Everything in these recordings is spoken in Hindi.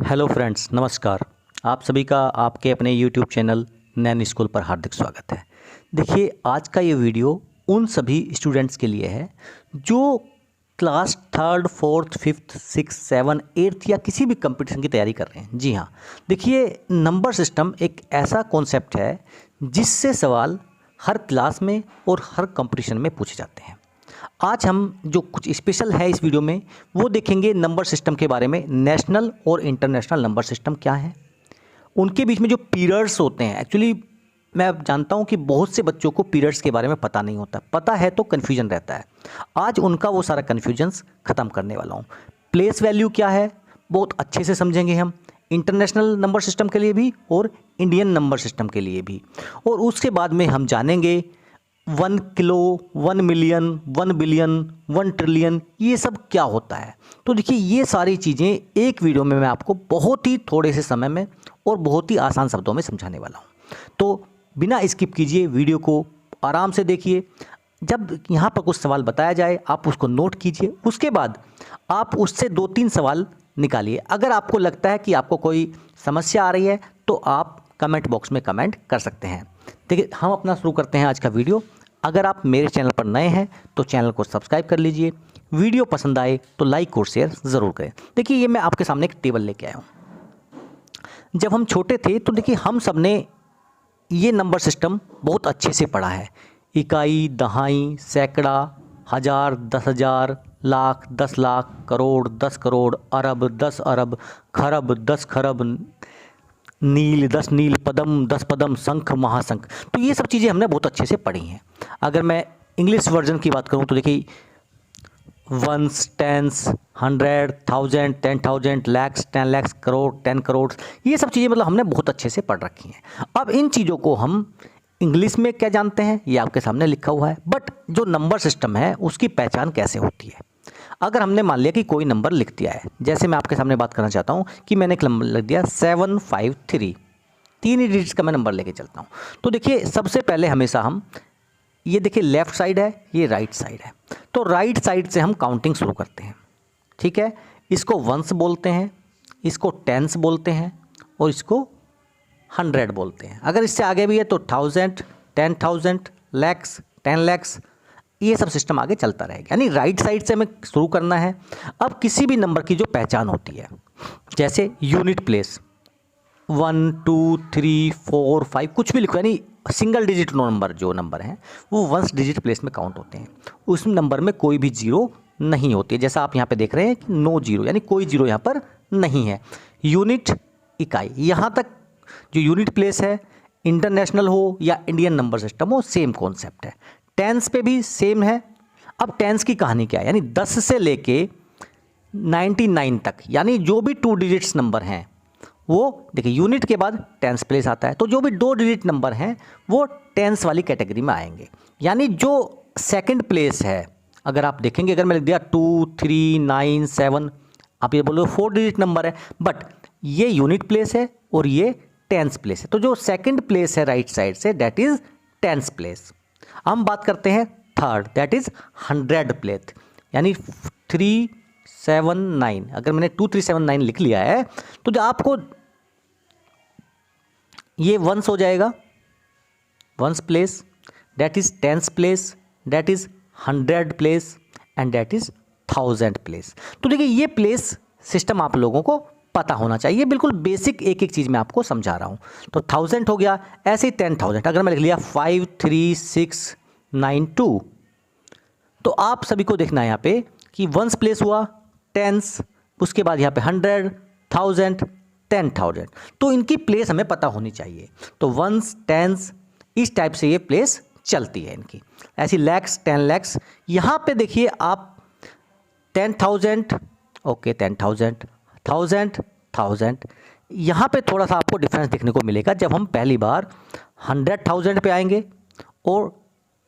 हेलो फ्रेंड्स, नमस्कार। आप सभी का आपके अपने यूट्यूब चैनल नैन स्कूल पर हार्दिक स्वागत है। देखिए, आज का ये वीडियो उन सभी स्टूडेंट्स के लिए है जो class third, fourth, fifth, six, seven, eighth या किसी भी कंपटीशन की तैयारी कर रहे हैं। जी हाँ, देखिए, नंबर सिस्टम एक ऐसा कॉन्सेप्ट है जिससे सवाल हर क्लास में और हर कंपटीशन में पूछे जाते हैं। आज हम जो कुछ स्पेशल है इस वीडियो में वो देखेंगे नंबर सिस्टम के बारे में। नेशनल और इंटरनेशनल नंबर सिस्टम क्या है, उनके बीच में जो पीरियड्स होते हैं। एक्चुअली मैं जानता हूँ कि बहुत से बच्चों को पीरियड्स के बारे में पता नहीं होता, पता है तो कन्फ्यूजन रहता है। आज उनका वो सारा कन्फ्यूजन्स ख़त्म करने वाला हूँ। प्लेस वैल्यू क्या है बहुत अच्छे से समझेंगे हम, इंटरनेशनल नंबर सिस्टम के लिए भी और इंडियन नंबर सिस्टम के लिए भी। और उसके बाद में हम जानेंगे 1 किलो, 1 मिलियन, 1 बिलियन, 1 ट्रिलियन, ये सब क्या होता है। तो देखिए, ये सारी चीज़ें एक वीडियो में मैं आपको बहुत ही थोड़े से समय में और बहुत ही आसान शब्दों में समझाने वाला हूँ। तो बिना स्किप कीजिए, वीडियो को आराम से देखिए। जब यहाँ पर कुछ सवाल बताया जाए आप उसको नोट कीजिए, उसके बाद आप उससे 2-3 सवाल निकालिए। अगर आपको लगता है कि आपको कोई समस्या आ रही है तो आप कमेंट बॉक्स में कमेंट कर सकते हैं। देखिए, हम अपना शुरू करते हैं आज का वीडियो। अगर आप मेरे चैनल पर नए हैं तो चैनल को सब्सक्राइब कर लीजिए। वीडियो पसंद आए तो लाइक और शेयर ज़रूर करें। देखिए, ये मैं आपके सामने एक टेबल लेके आया हूँ। जब हम छोटे थे तो देखिए, हम सब ने ये नंबर सिस्टम बहुत अच्छे से पढ़ा है। इकाई, दहाई, सैकड़ा, हज़ार, 10,000, लाख, 10 लाख, करोड़, 10 करोड़, अरब, 10 अरब, खरब, 10 खरब, नील, 10 नील, पदम, 10 पदम, शंख, महाशंख। तो ये सब चीज़ें हमने बहुत अच्छे से पढ़ी हैं। अगर मैं इंग्लिश वर्जन की बात करूँ तो देखिए, वंस, टेंस, 100, 1000, 10,000, लैक्स, 10 लैक्स, करोड़, 10 करोड़, ये सब चीज़ें मतलब हमने बहुत अच्छे से पढ़ रखी हैं। अब इन चीज़ों को हम इंग्लिश में क्या जानते हैं ये आपके सामने लिखा हुआ है, बट जो नंबर सिस्टम है उसकी पहचान कैसे होती है। अगर हमने मान लिया कि कोई नंबर लिख दिया है, जैसे मैं आपके सामने बात करना चाहता हूँ कि मैंने एक नंबर लिख दिया 753, 3 ही डिजिट्स का मैं नंबर लेके चलता हूँ। तो देखिए, सबसे पहले हमेशा हम ये देखिए, लेफ़्ट साइड है, ये राइट साइड है, तो राइट साइड से हम काउंटिंग शुरू करते हैं। ठीक है, इसको वंस बोलते हैं, इसको टेंस बोलते हैं और इसको 100 बोलते हैं। अगर इससे आगे भी है तो 1000, 10,000, लैक्स, 10 लैक्स, ये सब सिस्टम आगे चलता रहेगा। यानी राइट साइड से हमें शुरू करना है। अब किसी भी नंबर की जो पहचान होती है, जैसे यूनिट प्लेस 1, 2, 3, 4, 5 कुछ भी लिखो, यानी सिंगल डिजिट नंबर जो नंबर हैं वो वंस डिजिट प्लेस में काउंट होते हैं। उस नंबर में कोई भी जीरो नहीं होती है, जैसा आप यहाँ पे देख रहे हैं कि नो जीरो, यानी कोई जीरो यहाँ पर नहीं है। यूनिट, इकाई, यहाँ तक जो यूनिट प्लेस है, इंटरनेशनल हो या इंडियन नंबर सिस्टम हो, सेम कॉन्सेप्ट है। टेंस पे भी सेम है। अब टेंस की कहानी क्या है, यानी 10 से लेके 99 तक, यानी जो भी 2 डिजिट्स नंबर हैं वो देखिए, यूनिट के बाद टेंस प्लेस आता है, तो जो भी 2 डिजिट नंबर हैं वो टेंस वाली कैटेगरी में आएंगे। यानी जो सेकंड प्लेस है, अगर आप देखेंगे, अगर मैं लिख दिया 2, 3, 9, 7, आप ये बोलो 4 डिजिट नंबर है, बट ये यूनिट प्लेस है और ये टेंस प्लेस है। तो जो सेकंड प्लेस है राइट साइड से, दैट इज टेंस प्लेस। हम बात करते हैं थर्ड, दैट इज 100 प्लेस, यानी 379। अगर मैंने 2379 लिख लिया है तो जो आपको ये वंस हो जाएगा, ones place, that is tens place, that is 100 place and that is 1000 place. तो देखिए, ये प्लेस सिस्टम आप लोगों को पता होना चाहिए। बिल्कुल बेसिक एक एक चीज़ मैं आपको समझा रहा हूँ। तो 1000 हो गया, ऐसे ही 10,000। अगर मैं लिख लिया 53692, तो आप सभी को देखना है यहाँ पे कि वंस प्लेस हुआ, टेंस, उसके बाद यहाँ पे 100, 1000, 10,000। तो इनकी प्लेस हमें पता होनी चाहिए। तो वंस, टेंस, इस टाइप से ये प्लेस चलती है इनकी। ऐसी लैक्स, 10 लैक्स, यहाँ पे देखिए आप 10,000, ओके 10,000, 1000, 1000, यहाँ पे थोड़ा सा आपको डिफरेंस देखने को मिलेगा जब हम पहली बार 100,000 पे आएंगे और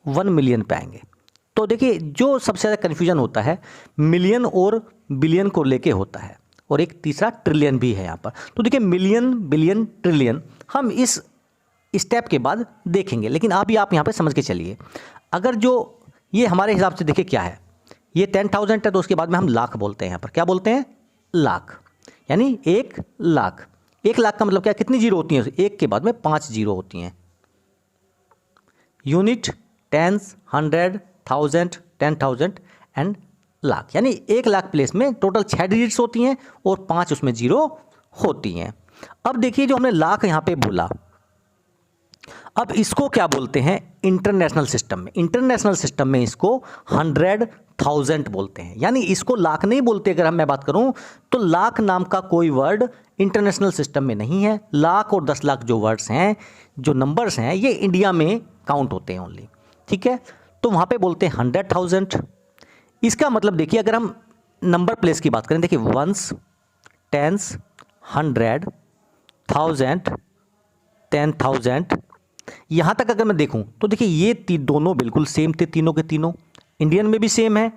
1 मिलियन पे आएंगे। तो देखिए, जो सबसे ज़्यादा कन्फ्यूजन होता है मिलियन और बिलियन को लेके होता है, और एक तीसरा ट्रिलियन भी है यहाँ पर। तो देखिए, मिलियन, बिलियन, ट्रिलियन हम इस स्टेप के बाद देखेंगे, लेकिन अभी आप यहाँ पे समझ के चलिए। अगर जो ये हमारे हिसाब से देखिए क्या है, ये 10,000 है, तो उसके बाद में हम लाख बोलते हैं। यहाँ पर क्या बोलते हैं, लाख। यानी 1,00,000। 1,00,000 का मतलब क्या, कितनी जीरो होती हैं, एक के बाद में 5 जीरो होती हैं। यूनिट, टेंस, 100, 1000, 10,000 एंड लाख, यानी 1,00,000 प्लेस में टोटल 6 डिजिट्स होती हैं और 5 उसमें जीरो होती हैं। अब देखिए जो हमने लाख यहाँ पे बोला, अब इसको क्या बोलते हैं इंटरनेशनल सिस्टम में। इंटरनेशनल सिस्टम में इसको 100,000 बोलते हैं, यानी इसको लाख नहीं बोलते। अगर मैं बात करूं तो लाख नाम का कोई वर्ड इंटरनेशनल सिस्टम में नहीं है। लाख और 10,00,000 जो वर्ड्स हैं, जो नंबर्स हैं, ये इंडिया में काउंट होते हैं ओनली, ठीक है। तो वहाँ पे बोलते हैं 100,000। इसका मतलब देखिए, अगर हम नंबर प्लेस की बात करें, देखिए वंस, टेंस, 100, 1000, 10,000, यहाँ तक अगर मैं देखूँ तो देखिए ये दोनों बिल्कुल सेम थे, तीनों के तीनों। इंडियन में भी सेम है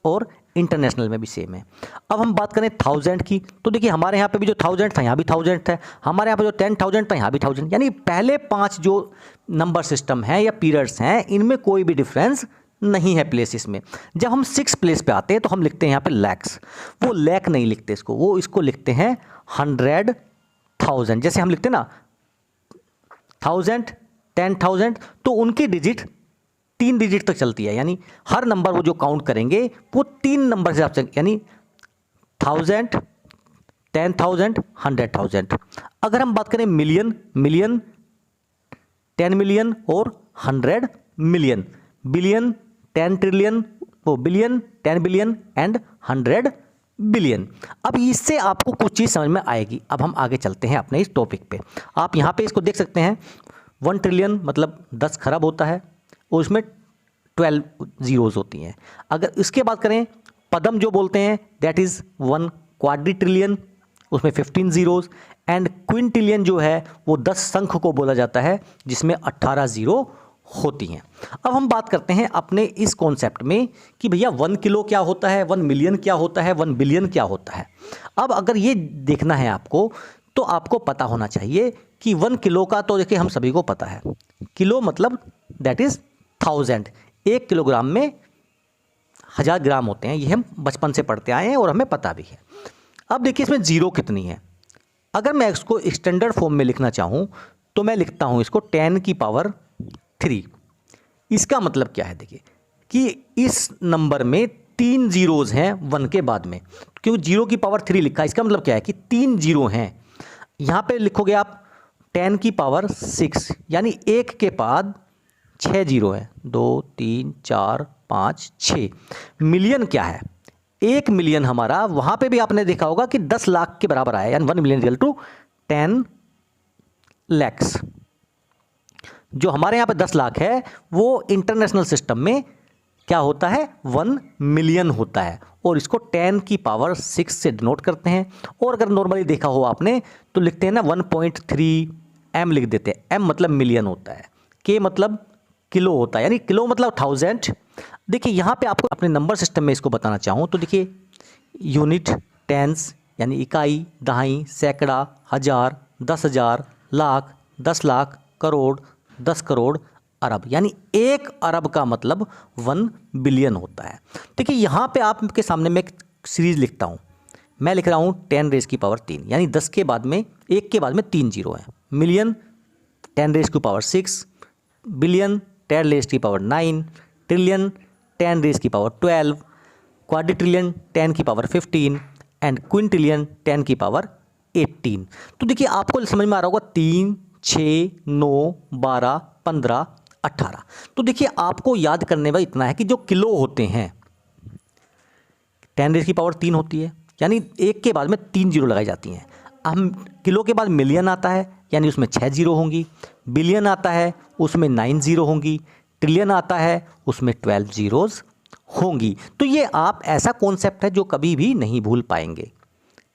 और इंटरनेशनल में भी सेम है। अब हम बात करें 1000 की, तो देखिए हमारे यहाँ पे भी जो 1000 था यहाँ भी 1000 था, हमारे यहाँ पे जो 10,000 था यहाँ भी 1000, यानी पहले 5 जो नंबर सिस्टम हैं या पीरियड्स हैं, इनमें कोई भी डिफरेंस नहीं है प्लेसेस में। जब हम 6 प्लेस पे आते हैं तो हम लिखते हैं यहाँ पे लैक्स। वो लैक नहीं लिखते इसको, वो इसको लिखते हैं 100,000। जैसे हम लिखते हैं ना 1000, 10,000, तो उनकी डिजिट 3 डिजिट तक चलती है, यानी हर नंबर वो जो काउंट करेंगे वो 3 नंबर से आपसे, यानी 1000, 10,000, 100,000। अगर हम बात करें मिलियन, मिलियन, 10 मिलियन और 100 मिलियन, बिलियन, 10 ट्रिलियन, वो बिलियन, 10 बिलियन एंड 100 बिलियन। अब इससे आपको कुछ चीज़ समझ में आएगी। अब हम आगे चलते हैं अपने इस टॉपिक पे। आप यहाँ पे इसको देख सकते हैं, 1 ट्रिलियन मतलब 10 खरब होता है और उसमें 12 जीरोज़ होती हैं। अगर इसके बात करें पदम जो बोलते हैं, दैट इज़ 1 क्वाड्रिट्रिलियन, उसमें 15 जीरोज़, एंड क्विंटिलियन जो है वो 10 संख को बोला जाता है जिसमें 18 जीरो होती हैं। अब हम बात करते हैं अपने इस कॉन्सेप्ट में कि भैया 1 किलो क्या होता है, 1 मिलियन क्या होता है, 1 बिलियन क्या होता है। अब अगर ये देखना है आपको, तो आपको पता होना चाहिए कि 1 किलो का तो देखिए हम सभी को पता है, किलो मतलब दैट इज़ 1000। 1 किलोग्राम में 1000 ग्राम होते हैं, ये हम बचपन से पढ़ते आए हैं और हमें पता भी है। अब देखिए इसमें जीरो कितनी है। अगर मैं इसको स्टैंडर्ड फॉर्म में लिखना चाहूँ तो मैं लिखता हूँ इसको 10 की पावर 3। इसका मतलब क्या है, देखिए कि इस नंबर में 3 जीरोज़ हैं 1 के बाद में, क्योंकि 0 की पावर 3 लिखा है। इसका मतलब क्या है कि 3 जीरो हैं। यहाँ पे लिखोगे आप 10 की पावर 6, यानी 1 के बाद 6 जीरो है, 2 3 4 5 6। मिलियन क्या है, 1 मिलियन हमारा, वहाँ पे भी आपने देखा होगा कि 10 लाख के बराबर आया, यानी 1 मिलियन इक्वल टू 10 लैक्स। जो हमारे यहाँ पे 10 लाख है वो इंटरनेशनल सिस्टम में क्या होता है, 1 मिलियन होता है, और इसको 10 की पावर 6 से डिनोट करते हैं। और अगर नॉर्मली देखा हो आपने तो लिखते हैं ना 1.3 m लिख देते हैं। m मतलब मिलियन होता है, k मतलब किलो होता है, यानी किलो मतलब 1000। देखिए यहाँ पे आपको अपने नंबर सिस्टम में इसको बताना चाहूँ तो देखिए यूनिट, टेंस यानी इकाई, दहाई, सैकड़ा, हज़ार, 10,000, लाख, 10 लाख, करोड़, 10 करोड़, अरब, यानी 1 अरब का मतलब 1 बिलियन होता है। देखिए यहाँ पे आपके सामने मैं एक सीरीज़ लिखता हूँ। मैं लिख रहा हूँ 10 रेज़ की पावर 3, यानी 10 के बाद में 1 के बाद में 3 जीरो है। मिलियन 10 रेज़ की पावर 6, बिलियन 10 रेज़ की पावर 9, ट्रिलियन 10 रेज़ की पावर 12, क्वाड्रिट्रिलियन 10 की पावर 15 एंड क्विंटिलियन 10 की पावर 18। तो देखिए आपको समझ में आ रहा होगा 3, 6, 9, 12, 15, 18। तो देखिए आपको याद करने में इतना है कि जो किलो होते हैं 10 रेज़ की पावर 3 होती है, यानी 1 के बाद में 3 जीरो लगाई जाती हैं। हम किलो के बाद मिलियन आता है, यानी उसमें 6 जीरो होंगी। बिलियन आता है उसमें 9 जीरो होंगी। ट्रिलियन आता है उसमें 12 जीरोज़ होंगी। तो ये आप ऐसा कॉन्सेप्ट है जो कभी भी नहीं भूल पाएंगे,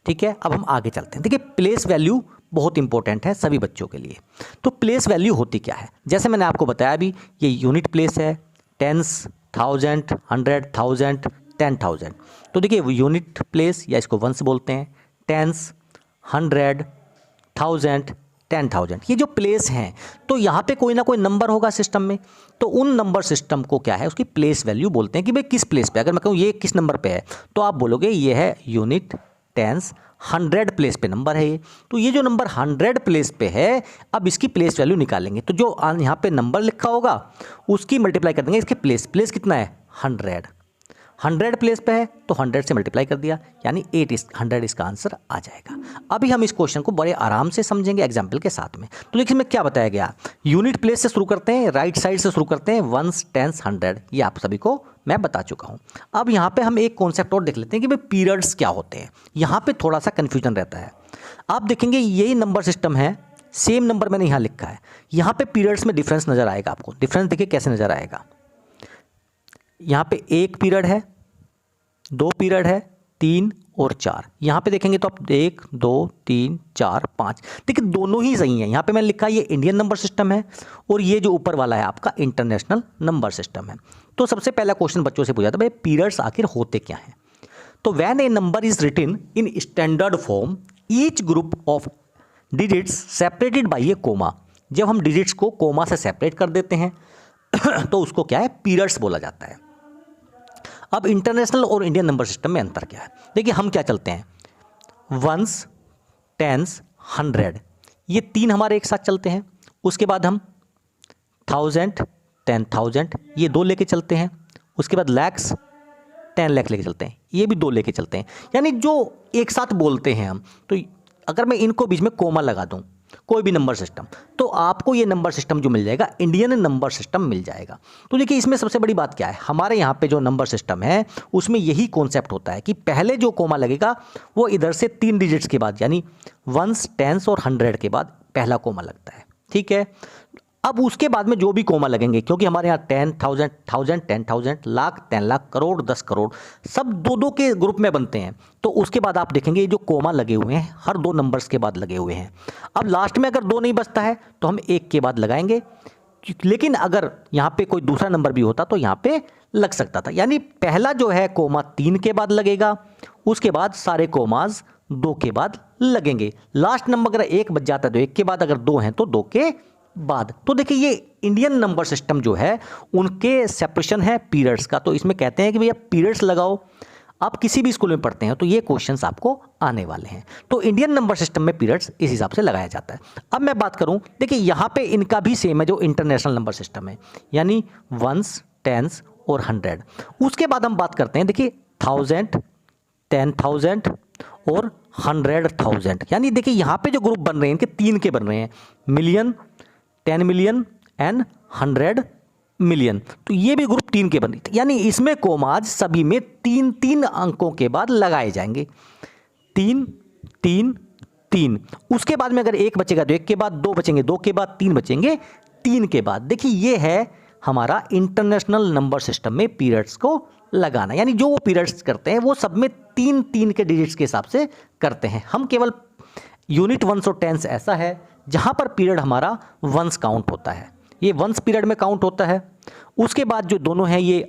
ठीक है। अब हम आगे चलते हैं। देखिए प्लेस वैल्यू बहुत इंपॉर्टेंट है सभी बच्चों के लिए। तो प्लेस वैल्यू होती क्या है, जैसे मैंने आपको बताया अभी, ये यूनिट प्लेस है, टेंस, 1000, 100,000, 10,000। तो देखिए यूनिट प्लेस या इसको वंस बोलते हैं, टेंस, 100, 1000, 10,000, ये जो प्लेस हैं, तो यहाँ पे कोई ना कोई नंबर होगा सिस्टम में, तो उन नंबर सिस्टम को क्या है, उसकी प्लेस वैल्यू बोलते हैं कि भाई किस प्लेस पे। अगर मैं कहूँ ये किस नंबर पे है तो आप बोलोगे ये है यूनिट, टेंस, 100 प्लेस पे नंबर है ये। तो ये जो नंबर 100 प्लेस पे है, अब इसकी प्लेस वैल्यू निकालेंगे। तो जो यहाँ पे नंबर लिखा होगा उसकी मल्टीप्लाई कर देंगे इसके प्लेस कितना है 100 प्लेस पे है तो 100 से मल्टीप्लाई कर दिया, यानी 100 इसका आंसर आ जाएगा। अभी हम इस क्वेश्चन को बड़े आराम से समझेंगे एग्जाम्पल के साथ में। तो देखिए इसमें क्या बताया गया, यूनिट प्लेस से शुरू करते हैं, राइट साइड से शुरू करते हैं, वंस, टेंस, 100, ये आप सभी को मैं बता चुका हूँ। अब यहाँ पे हम एक कॉन्सेप्ट और देख लेते हैं कि भाई पीरियड्स क्या होते हैं। यहाँ पे थोड़ा सा कन्फ्यूजन रहता है। आप देखेंगे यही नंबर सिस्टम है, सेम नंबर मैंने यहाँ लिखा है, यहाँ पे पीरियड्स में डिफरेंस नज़र आएगा आपको। डिफरेंस देखिए कैसे नज़र आएगा, यहाँ पे 1 पीरियड है, 2 पीरियड है, 3 और 4। यहाँ पे देखेंगे तो आप 1 2 3 4 5, देखिए दोनों ही सही हैं। यहाँ पे मैंने लिखा है ये इंडियन नंबर सिस्टम है और ये जो ऊपर वाला है आपका इंटरनेशनल नंबर सिस्टम है। तो सबसे पहला क्वेश्चन बच्चों से पूछा था भाई पीरियड्स आखिर होते क्या हैं। तो when a number is written in standard form each group of digits separated by a comma, जब हम डिजिट्स को कोमा से सेपरेट कर देते हैं तो उसको क्या है, पीरियड्स बोला जाता है। अब इंटरनेशनल और इंडियन नंबर सिस्टम में अंतर क्या है, देखिए हम क्या चलते हैं, वंस, टेंस, 100, ये 3 हमारे एक साथ चलते हैं। उसके बाद हम 1000, 10,000, ये 2 लेके चलते हैं। उसके बाद लैक्स, 10 लाख लेके चलते हैं, ये भी 2 लेके चलते हैं। यानी जो एक साथ बोलते हैं हम, तो अगर मैं इनको बीच में कोमा लगा दूं, कोई भी नंबर सिस्टम, तो आपको ये नंबर सिस्टम जो मिल जाएगा इंडियन नंबर सिस्टम मिल जाएगा। तो देखिए इसमें सबसे बड़ी बात क्या है, हमारे यहाँ पे जो नंबर सिस्टम है उसमें यही कॉन्सेप्ट होता है कि पहले जो कोमा लगेगा वो इधर से 3 डिजिट्स के बाद, यानी वंस, टेंस और 100 के बाद पहला कोमा लगता है, ठीक है। अब उसके बाद में जो भी कोमा लगेंगे, क्योंकि हमारे यहाँ 10,000, 10,000, लाख, 10 लाख, करोड़, 10 करोड़, सब 2-2 के ग्रुप में बनते हैं। तो उसके बाद आप देखेंगे ये जो कोमा लगे हुए हैं हर 2 नंबर्स के बाद लगे हुए हैं। अब लास्ट में अगर 2 नहीं बचता है तो हम 1 के बाद लगाएंगे, लेकिन अगर यहाँ पे कोई दूसरा नंबर भी होता तो यहाँ पे लग सकता था। यानी पहला जो है कोमा 3 के बाद लगेगा, उसके बाद सारे कोमाज 2 के बाद लगेंगे। लास्ट नंबर अगर 1 बच जाता है तो 1 के बाद, अगर 2 हैं तो 2 के बाद। तो देखिए ये इंडियन नंबर सिस्टम जो है उनके सेपरेशन है पीरियड्स का। तो इसमें कहते हैं कि भैया पीरियड्स लगाओ। आप किसी भी स्कूल में पढ़ते हैं तो ये क्वेश्चंस आपको आने वाले हैं। तो इंडियन नंबर सिस्टम में पीरियड्स इस हिसाब से लगाया जाता है। अब मैं बात करूं, देखिए यहाँ पे इनका भी सेम है जो इंटरनेशनल नंबर सिस्टम है, यानी वंस, टेंस और 100। उसके बाद हम बात करते हैं, देखिए 1000, 10,000 और 100,000। यानी देखिए यहाँ पे जो ग्रुप बन रहे हैं इनके 3 के बन रहे हैं, मिलियन, 10 मिलियन एंड 100 मिलियन। तो ये भी ग्रुप 3 के बन रहे, यानी इसमें कोमाज सभी में 3-3 अंकों के बाद लगाए जाएंगे, 3 3 3। उसके बाद में अगर 1 बचेगा तो 1 के बाद, 2 बचेंगे 2 के बाद, 3 बचेंगे 3 के बाद। देखिए ये है हमारा इंटरनेशनल नंबर सिस्टम में पीरियड्स को लगाना, यानी जो वो पीरियड्स करते हैं वो सब में 3-3 के डिजिट्स के हिसाब से करते हैं। हम केवल यूनिट वंस और टेंस ऐसा है जहाँ पर पीरियड हमारा वंस काउंट होता है, ये वंस पीरियड में काउंट होता है। उसके बाद जो दोनों हैं ये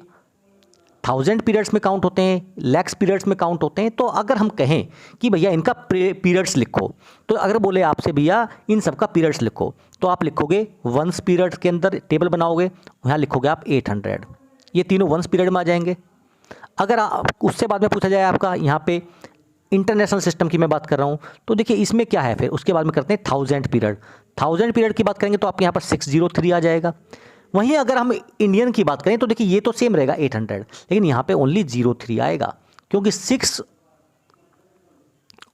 1000 पीरियड्स में काउंट होते हैं, लैक्स पीरियड्स में काउंट होते हैं। तो अगर हम कहें कि भैया इनका पीरियड्स लिखो, तो अगर बोले आपसे भैया इन सब का पीरियड्स लिखो, तो आप लिखोगे वंस पीरियड के अंदर टेबल बनाओगे, यहाँ लिखोगे आप 800, ये तीनों वंस पीरियड में आ जाएंगे। अगर आप उससे बाद में पूछा जाए आपका यहाँ पे इंटरनेशनल सिस्टम की मैं बात कर रहा हूँ, तो देखिए इसमें क्या है, फिर उसके बाद में करते हैं 1000 पीरियड। 1000 पीरियड की बात करेंगे तो आपके यहाँ पर 603 आ जाएगा। वहीं अगर हम इंडियन की बात करें तो देखिए ये तो सेम रहेगा 800, लेकिन यहाँ पे ओनली 03 आएगा, क्योंकि 6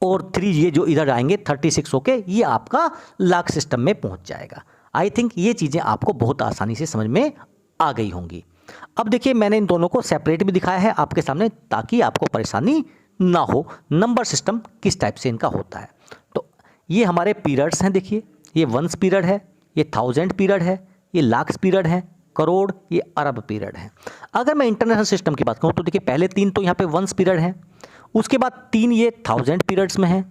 और 3 ये जो इधर आएंगे 36 होके ये आपका लाख सिस्टम में पहुँच जाएगा। आई थिंक ये चीज़ें आपको बहुत आसानी से समझ में आ गई होंगी। अब देखिए मैंने इन दोनों को सेपरेट भी दिखाया है आपके सामने, ताकि आपको परेशानी ना हो नंबर सिस्टम किस टाइप से इनका होता है। तो ये हमारे पीरियड्स हैं, देखिए ये वंस पीरियड है, ये 1000 पीरियड है, ये लाख्स पीरियड है, करोड़, ये अरब पीरियड है। अगर मैं इंटरनेशनल सिस्टम की बात करूँ तो देखिए पहले 3 तो यहाँ पे वंस पीरियड है, उसके बाद 3 ये 1000 पीरियड्स में है,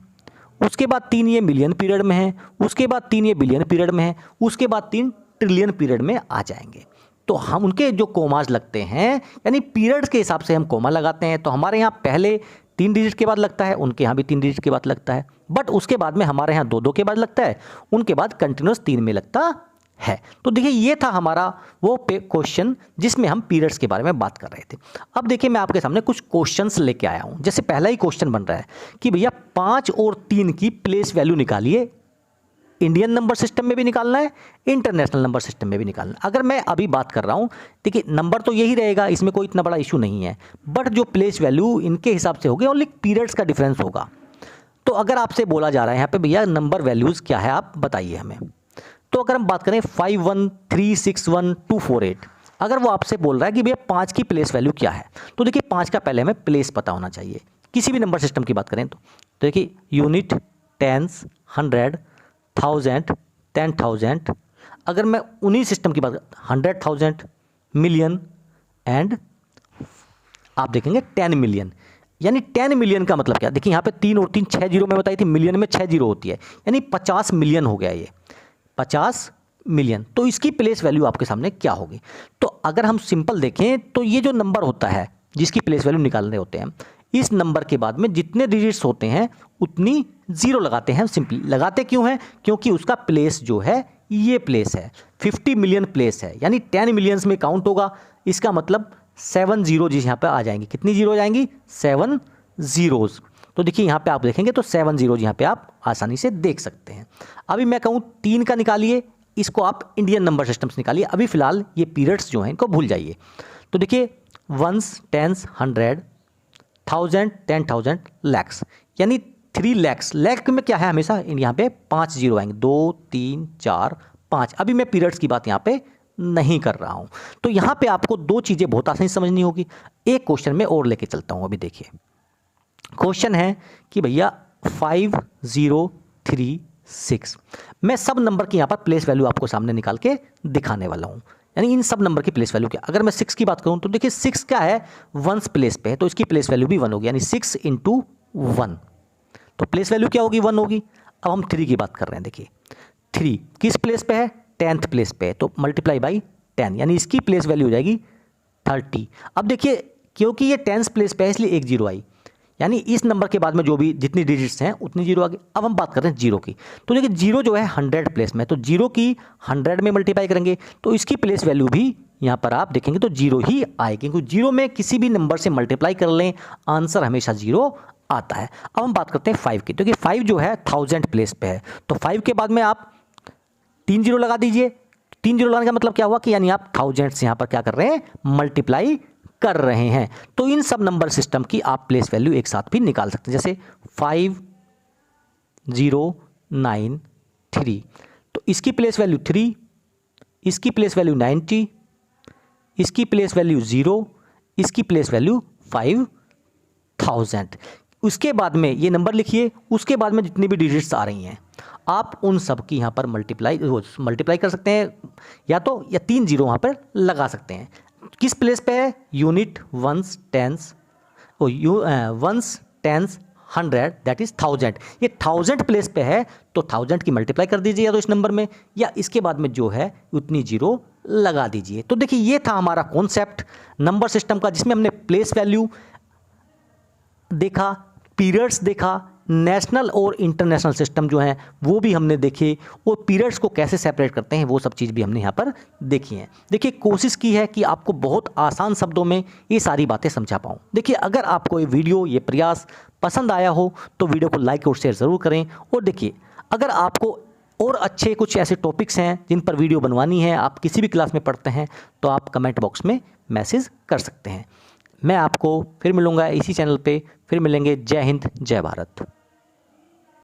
उसके बाद 3 ये मिलियन पीरियड में है, उसके बाद 3 ये बिलियन पीरियड में है, उसके बाद 3 ट्रिलियन पीरियड में आ जाएंगे। तो हम उनके जो कोमाज लगते हैं, यानी पीरियड्स के हिसाब से हम कोमा लगाते हैं। तो हमारे यहाँ पहले 3 डिजिट के बाद लगता है, उनके यहाँ भी 3 डिजिट के बाद लगता है, बट उसके बाद में हमारे यहाँ 2-2 के बाद लगता है, उनके बाद कंटिन्यूस 3 में लगता है। तो देखिए ये था हमारा वो क्वेश्चन जिसमें हम पीरियड्स के बारे में बात कर रहे थे। अब देखिए मैं आपके सामने कुछ क्वेश्चंस लेके आया हूँ। जैसे पहला ही क्वेश्चन बन रहा है कि भैया 5 और 3 की प्लेस वैल्यू निकालिए। इंडियन नंबर सिस्टम में भी निकालना है, इंटरनेशनल नंबर सिस्टम में भी निकालना है। अगर मैं अभी बात कर रहा हूँ, देखिए नंबर तो यही रहेगा, इसमें कोई इतना बड़ा इशू नहीं है, बट जो प्लेस वैल्यू इनके हिसाब से होगी, ओनली पीरियड्स का डिफरेंस होगा। तो अगर आपसे बोला जा रहा है यहाँ पे भैया नंबर वैल्यूज़ क्या है आप बताइए हमें। तो अगर हम बात करें 51361248, अगर वो आपसे बोल रहा है कि भैया 5 की प्लेस वैल्यू क्या है, तो देखिए 5 का पहले हमें प्लेस पता होना चाहिए। किसी भी नंबर सिस्टम की बात करें तो देखिए यूनिट, टेंस, 100, 1000, 10,000। अगर मैं उन्हीं सिस्टम की बात करें 100,000, मिलियन एंड आप देखेंगे 10 मिलियन। यानी 10 मिलियन का मतलब क्या, देखिए यहाँ पे 3 और 3 6 जीरो में बताई थी, मिलियन में 6 जीरो होती है, यानी 50 मिलियन हो गया ये, 50 मिलियन। तो इसकी प्लेस वैल्यू आपके सामने क्या होगी। तो अगर हम सिंपल देखें तो ये जो नंबर होता है जिसकी प्लेस वैल्यू निकालने होते हैं, इस नंबर के बाद में जितने डिजिट्स होते हैं उतनी जीरो लगाते हैं। सिंपली लगाते क्यों हैं, क्योंकि उसका प्लेस जो है ये प्लेस है, 50 मिलियन प्लेस है, यानी 10 मिलियंस में काउंट होगा। इसका मतलब 7 जीरो जी यहाँ पे आ जाएंगी। कितनी जीरो जाएंगी, 7 जीरोज़। तो देखिए यहाँ पे आप देखेंगे तो 7 जीरो यहाँ पे आप आसानी से देख सकते हैं। अभी मैं कहूँ 3 का निकालिए, इसको आप इंडियन नंबर सिस्टम से निकालिए। अभी फिलहाल ये पीरियड्स जो हैं इनको भूल जाइए। तो देखिए 1s, 10s, 100, 1000, 10,000, लैक्स, यानी 3 लैक्स। लैख में क्या है हमेशा यहाँ पे 5 जीरो आएंगे, 2 3 4 5। अभी मैं पीरियड्स की बात यहाँ पे नहीं कर रहा हूँ। तो यहाँ पे आपको 2 चीज़ें बहुत आसानी से समझनी होगी। एक क्वेश्चन में और लेके चलता हूँ। अभी देखिए क्वेश्चन है कि भैया 5036, मैं सब नंबर की यहाँ पर प्लेस वैल्यू आपको सामने निकाल के दिखाने वाला हूँ। यानी इन सब नंबर की प्लेस वैल्यू क्या। अगर मैं 6 की बात करूँ तो देखिए 6 क्या है, 1s प्लेस पे है, तो इसकी प्लेस वैल्यू भी 1 होगी, यानी 6 × 1, तो प्लेस वैल्यू क्या होगी, 1 होगी। अब हम 3 की बात कर रहे हैं। देखिए 3 किस प्लेस पे है, 10th प्लेस पे है, तो मल्टीप्लाई बाई 10, यानी इसकी प्लेस वैल्यू हो जाएगी 30। अब देखिए क्योंकि ये 10th प्लेस पे है इसलिए एक जीरो आई, यानी इस नंबर के बाद में जो भी जितनी डिजिट्स हैं उतनी जीरो आ गई। अब हम बात कर रहे हैं जीरो की। तो देखिए जीरो जो है 100 प्लेस में, तो जीरो की 100 में मल्टीप्लाई करेंगे तो इसकी प्लेस वैल्यू भी यहाँ पर आप देखेंगे तो जीरो ही आएगी, क्योंकि जीरो में किसी भी नंबर से मल्टीप्लाई कर लें आंसर हमेशा जीरो आता है। अब हम बात करते हैं 5 की। तो देखिए 5 जो है 1000 प्लेस पे है, तो 5 के बाद में आप 3 जीरो लगा दीजिए। 3 जीरो लगाने का मतलब क्या हुआ कि यानी आप 1000 से यहाँ पर क्या कर रहे हैं, मल्टीप्लाई कर रहे हैं। तो इन सब नंबर सिस्टम की आप प्लेस वैल्यू एक साथ भी निकाल सकते हैं, जैसे 5093, तो इसकी प्लेस वैल्यू 3, इसकी प्लेस वैल्यू 90, इसकी प्लेस वैल्यू 0, इसकी प्लेस वैल्यू 5000। उसके बाद में ये नंबर लिखिए, उसके बाद में जितनी भी डिजिट्स आ रही हैं आप उन सब की यहाँ पर मल्टीप्लाई कर सकते हैं, या 3 जीरो वहाँ पर लगा सकते हैं। किस प्लेस पे है, unit, 1s, 10s, 1s, 10s, 100, that is 1000। ये 1000 प्लेस पे है तो 1000 की मल्टीप्लाई कर दीजिए या तो इस नंबर में, या इसके बाद में जो है उतनी जीरो लगा दीजिए। तो देखिए ये था हमारा कॉन्सेप्ट नंबर सिस्टम का, जिसमें हमने प्लेस वैल्यू देखा, पीरियड्स देखा, नेशनल और इंटरनेशनल सिस्टम जो हैं वो भी हमने देखे, और पीरियड्स को कैसे सेपरेट करते हैं वो सब चीज़ भी हमने यहाँ पर देखी हैं। देखिए कोशिश की है कि आपको बहुत आसान शब्दों में ये सारी बातें समझा पाऊँ। देखिए अगर आपको ये वीडियो, ये प्रयास पसंद आया हो तो वीडियो को लाइक और शेयर ज़रूर करें। और देखिए अगर आपको और अच्छे कुछ ऐसे टॉपिक्स हैं जिन पर वीडियो बनवानी है, आप किसी भी क्लास में पढ़ते हैं, तो आप कमेंट बॉक्स में मैसेज कर सकते हैं। मैं आपको फिर मिलूँगा इसी चैनल पे, फिर मिलेंगे। जय हिंद, जय भारत।